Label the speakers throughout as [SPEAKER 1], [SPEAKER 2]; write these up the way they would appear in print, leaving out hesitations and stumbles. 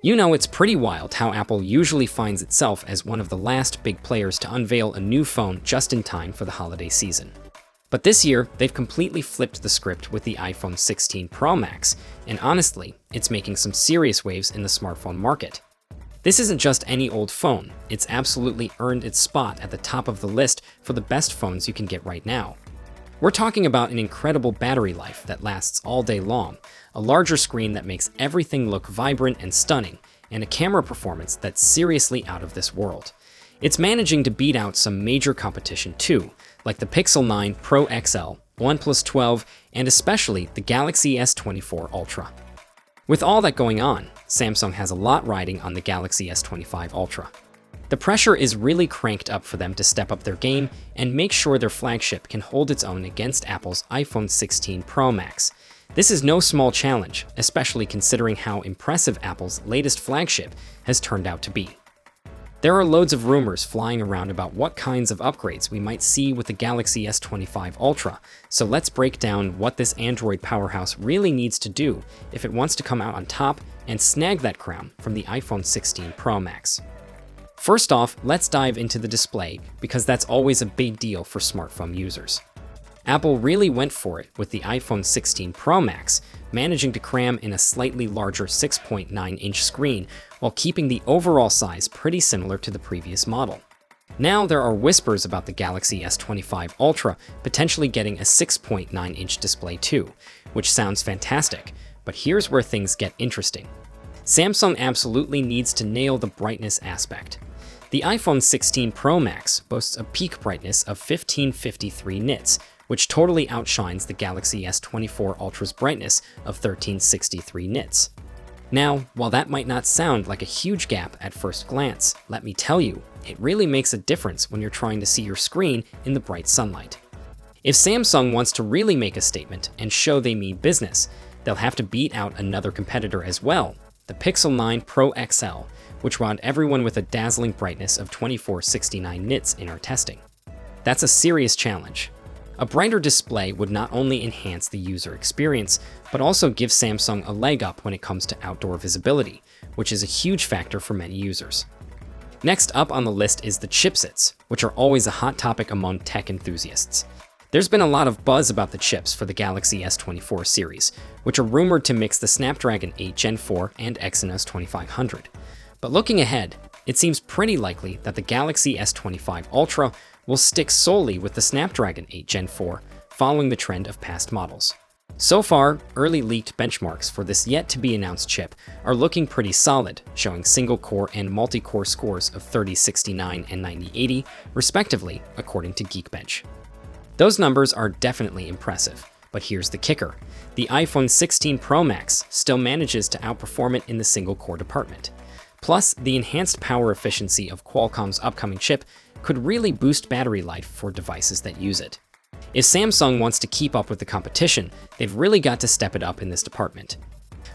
[SPEAKER 1] You know, it's pretty wild how Apple usually finds itself as one of the last big players to unveil a new phone just in time for the holiday season. But this year, they've completely flipped the script with the iPhone 16 Pro Max, and honestly, it's making some serious waves in the smartphone market. This isn't just any old phone, it's absolutely earned its spot at the top of the list for the best phones you can get right now. We're talking about an incredible battery life that lasts all day long, a larger screen that makes everything look vibrant and stunning, and a camera performance that's seriously out of this world. It's managing to beat out some major competition too, like the Pixel 9 Pro XL, OnePlus 12, and especially the Galaxy S25 Ultra. With all that going on, Samsung has a lot riding on the Galaxy S25 Ultra. The pressure is really cranked up for them to step up their game and make sure their flagship can hold its own against Apple's iPhone 16 Pro Max. This is no small challenge, especially considering how impressive Apple's latest flagship has turned out to be. There are loads of rumors flying around about what kinds of upgrades we might see with the Galaxy S25 Ultra, so let's break down what this Android powerhouse really needs to do if it wants to come out on top and snag that crown from the iPhone 16 Pro Max. First off, let's dive into the display because that's always a big deal for smartphone users. Apple really went for it with the iPhone 16 Pro Max, managing to cram in a slightly larger 6.9-inch screen while keeping the overall size pretty similar to the previous model. Now there are whispers about the Galaxy S25 Ultra potentially getting a 6.9-inch display too, which sounds fantastic, but here's where things get interesting. Samsung absolutely needs to nail the brightness aspect. The iPhone 16 Pro Max boasts a peak brightness of 1553 nits, which totally outshines the Galaxy S24 Ultra's brightness of 1363 nits. Now, while that might not sound like a huge gap at first glance, let me tell you, it really makes a difference when you're trying to see your screen in the bright sunlight. If Samsung wants to really make a statement and show they mean business, they'll have to beat out another competitor as well, the Pixel 9 Pro XL, which wowed everyone with a dazzling brightness of 2469 nits in our testing. That's a serious challenge. A brighter display would not only enhance the user experience, but also give Samsung a leg up when it comes to outdoor visibility, which is a huge factor for many users. Next up on the list is the chipsets, which are always a hot topic among tech enthusiasts. There's been a lot of buzz about the chips for the Galaxy S24 series, which are rumored to mix the Snapdragon 8 Gen 4 and Exynos 2500. But looking ahead, it seems pretty likely that the Galaxy S25 Ultra will stick solely with the Snapdragon 8 Gen 4, following the trend of past models. So far, early leaked benchmarks for this yet-to-be-announced chip are looking pretty solid, showing single-core and multi-core scores of 3069 and 9080, respectively, according to Geekbench. Those numbers are definitely impressive, but here's the kicker. The iPhone 16 Pro Max still manages to outperform it in the single-core department. Plus, the enhanced power efficiency of Qualcomm's upcoming chip could really boost battery life for devices that use it. If Samsung wants to keep up with the competition, they've really got to step it up in this department.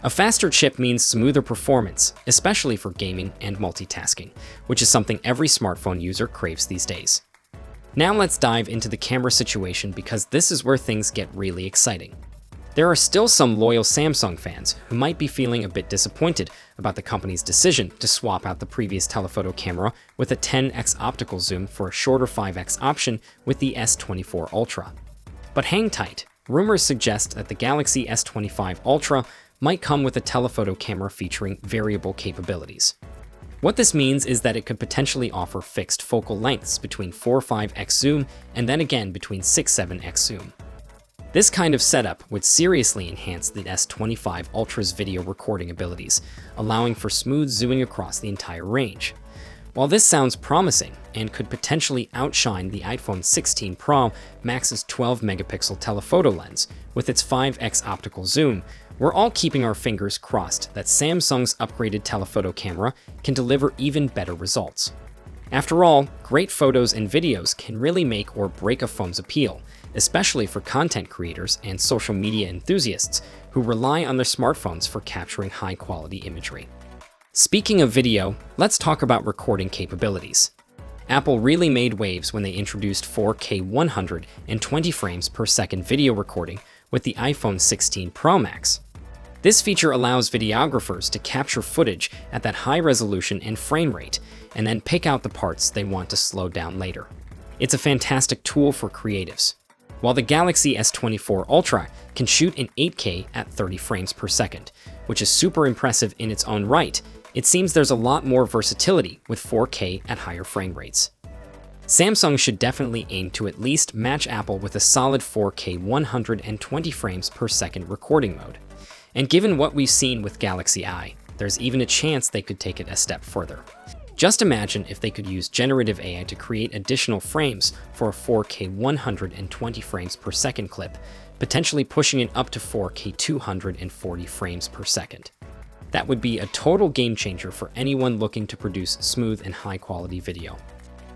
[SPEAKER 1] A faster chip means smoother performance, especially for gaming and multitasking, which is something every smartphone user craves these days. Now let's dive into the camera situation because this is where things get really exciting. There are still some loyal Samsung fans who might be feeling a bit disappointed about the company's decision to swap out the previous telephoto camera with a 10x optical zoom for a shorter 5x option with the S24 Ultra. But hang tight, rumors suggest that the Galaxy S25 Ultra might come with a telephoto camera featuring variable capabilities. What this means is that it could potentially offer fixed focal lengths between 4-5x zoom and then again between 6-7x zoom. This kind of setup would seriously enhance the S25 Ultra's video recording abilities, allowing for smooth zooming across the entire range. While this sounds promising and could potentially outshine the iPhone 16 Pro Max's 12-megapixel telephoto lens with its 5x optical zoom, we're all keeping our fingers crossed that Samsung's upgraded telephoto camera can deliver even better results. After all, great photos and videos can really make or break a phone's appeal, especially for content creators and social media enthusiasts who rely on their smartphones for capturing high-quality imagery. Speaking of video, let's talk about recording capabilities. Apple really made waves when they introduced 4K 120 frames per second video recording with the iPhone 16 Pro Max. This feature allows videographers to capture footage at that high resolution and frame rate, and then pick out the parts they want to slow down later. It's a fantastic tool for creatives. While the Galaxy S24 Ultra can shoot in 8K at 30 frames per second, which is super impressive in its own right, it seems there's a lot more versatility with 4K at higher frame rates. Samsung should definitely aim to at least match Apple with a solid 4K 120 frames per second recording mode. And given what we've seen with Galaxy I, there's even a chance they could take it a step further. Just imagine if they could use generative AI to create additional frames for a 4K 120 frames per second clip, potentially pushing it up to 4K 240 frames per second. That would be a total game changer for anyone looking to produce smooth and high-quality video.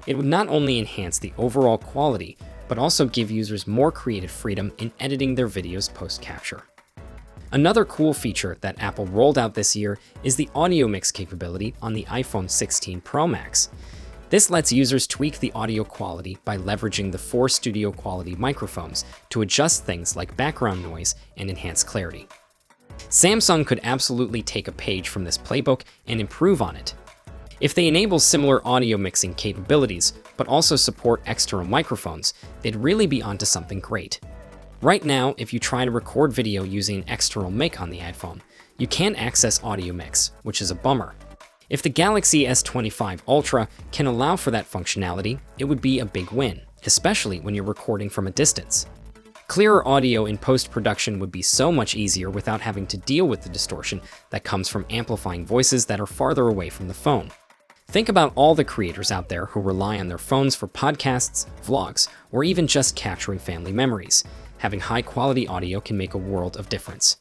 [SPEAKER 1] It would not only enhance the overall quality, but also give users more creative freedom in editing their videos post-capture. Another cool feature that Apple rolled out this year is the audio mix capability on the iPhone 16 Pro Max. This lets users tweak the audio quality by leveraging the 4 studio quality microphones to adjust things like background noise and enhance clarity. Samsung could absolutely take a page from this playbook and improve on it. If they enable similar audio mixing capabilities, but also support external microphones, they'd really be onto something great. Right now, if you try to record video using an external mic on the iPhone, you can't access audio mix, which is a bummer. If the Galaxy S25 Ultra can allow for that functionality, it would be a big win, especially when you're recording from a distance. Clearer audio in post-production would be so much easier without having to deal with the distortion that comes from amplifying voices that are farther away from the phone. Think about all the creators out there who rely on their phones for podcasts, vlogs, or even just capturing family memories. Having high-quality audio can make a world of difference.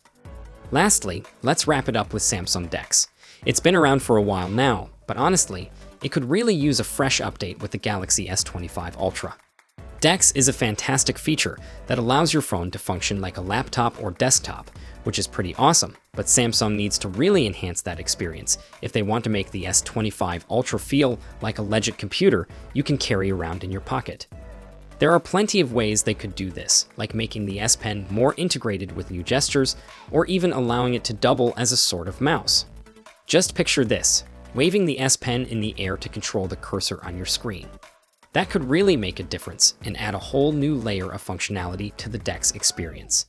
[SPEAKER 1] Lastly, let's wrap it up with Samsung DeX. It's been around for a while now, but honestly, it could really use a fresh update with the Galaxy S25 Ultra. DeX is a fantastic feature that allows your phone to function like a laptop or desktop, which is pretty awesome, but Samsung needs to really enhance that experience if they want to make the S25 Ultra feel like a legit computer you can carry around in your pocket. There are plenty of ways they could do this, like making the S Pen more integrated with new gestures, or even allowing it to double as a sort of mouse. Just picture this, waving the S Pen in the air to control the cursor on your screen. That could really make a difference and add a whole new layer of functionality to the DeX experience.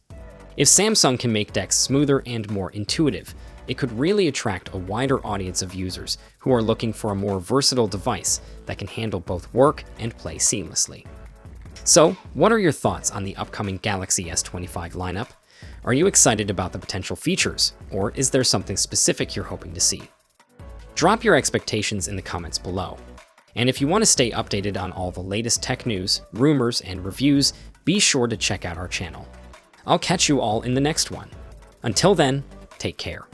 [SPEAKER 1] If Samsung can make DeX smoother and more intuitive, it could really attract a wider audience of users who are looking for a more versatile device that can handle both work and play seamlessly. So, what are your thoughts on the upcoming Galaxy S25 lineup? Are you excited about the potential features, or is there something specific you're hoping to see? Drop your expectations in the comments below. And if you want to stay updated on all the latest tech news, rumors, and reviews, be sure to check out our channel. I'll catch you all in the next one. Until then, take care.